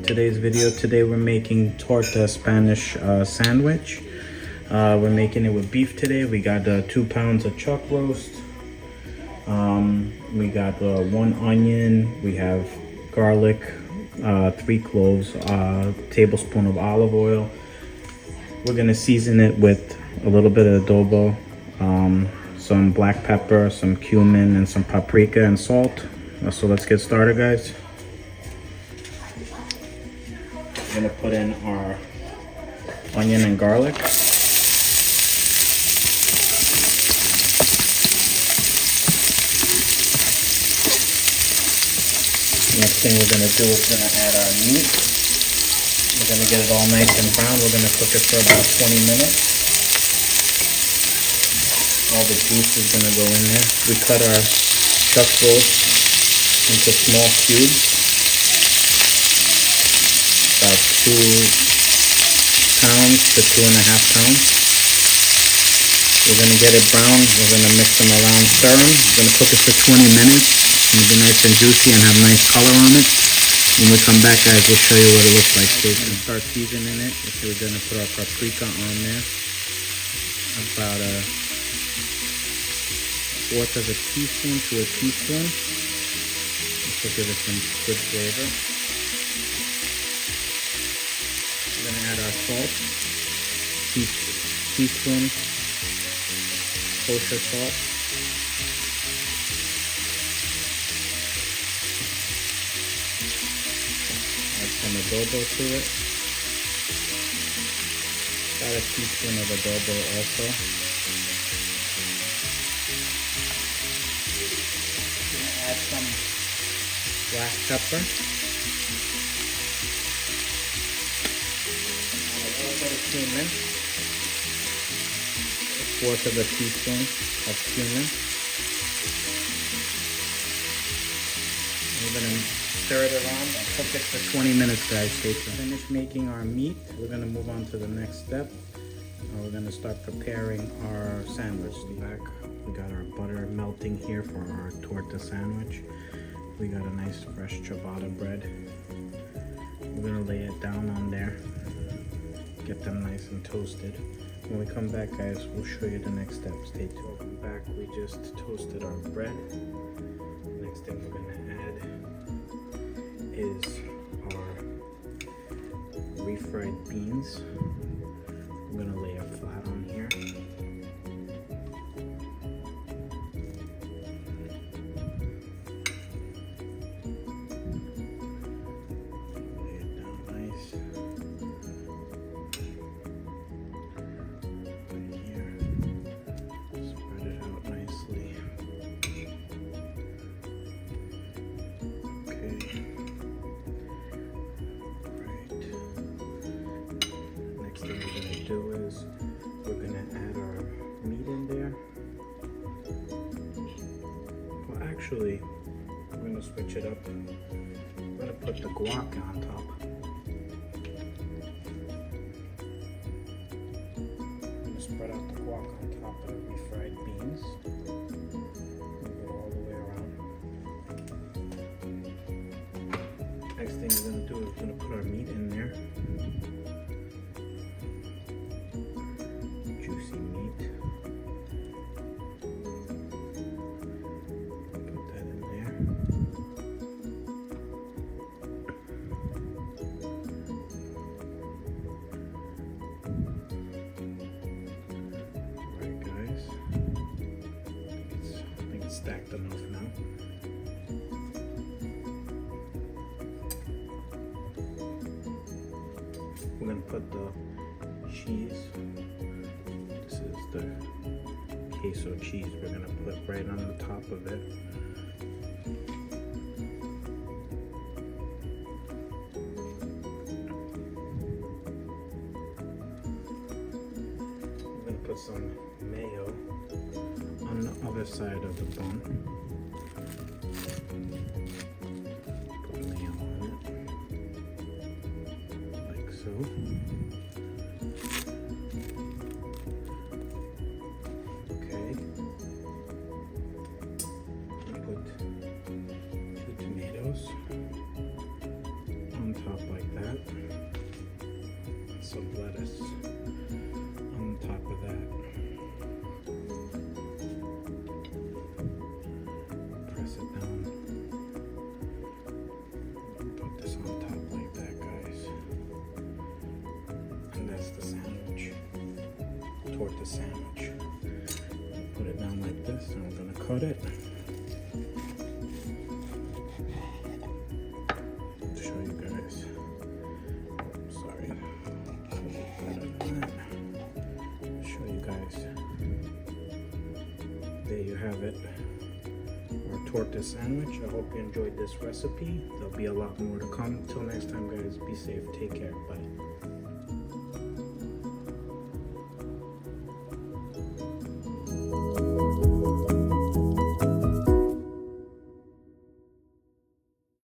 today's video. Today we're making torta Spanish sandwich. We're making it with beef today. We got 2 pounds of chuck roast. We got 1 onion. We have garlic, 3 cloves, tablespoon of olive oil. We're gonna season it with a little bit of adobo, some black pepper, some cumin, and some paprika and salt. So let's get started, guys. We're gonna put in our onion and garlic. Next thing we're gonna do is gonna add our meat. We're gonna get it all nice and brown. We're gonna cook it for about 20 minutes. All the juice is gonna go in there. We cut our chuck roast into small cubes, about 2 pounds to 2.5 pounds. We're gonna get it brown. We're gonna mix them around, stir them. We're gonna cook it for 20 minutes. It's gonna be nice and juicy and have nice color on it. When we come back, guys, we'll show you what it looks like. So we're gonna start seasoning it. So we're gonna put our paprika on there. About a 1/4 of a teaspoon to a teaspoon. This will give it some good flavor. We're gonna add our salt. Teaspoon kosher salt. Add some adobo to it. About a teaspoon of adobo also. Add some black pepper. And a little bit of cumin. 1/4 of a teaspoon of cumin. And we're going to stir it around and cook it for 20 minutes, guys. Stay tuned. Finish making our meat. We're going to move on to the next step. We're going to start preparing our sandwich. Back, we got our butter melting here for our torta sandwich. We got a nice fresh ciabatta bread. We're going to lay it down on there. Get them nice and toasted. When we come back, guys, we'll show you the next step. Stay tuned. Welcome back. We just toasted our bread. Next thing we're going to add is our refried beans. I'm going to lay it flat on here. Lay it down nice. Right here. Spread it out nicely. Okay. Next thing we're going to do is we're going to add our meat in there. Well, actually, we're going to switch it up. We're going to put the guac on top. I'm going to spread out the guac on top of the refried beans. Move it all the way around. Next thing we're going to do is we're going to put our meat in there. Juicy meat. Put that in there. Alright, guys. I think it's stacked enough now. We're going to put the cheese. This is the queso cheese we're going to put right on the top of it. We're going to put some mayo on the other side of the bun. Put mayo on it, like so. Okay. Put 2 tomatoes on top like that. some lettuce on top of that. Press it down. Put this on top like that, guys. And that's the sandwich. Torta sandwich. Put it down like this, and I'm gonna cut it. Show you guys. Sorry. Show you guys. There you have it. Our torta sandwich. I hope you enjoyed this recipe. There'll be a lot more to come. Till next time, guys. Be safe. Take care. Bye.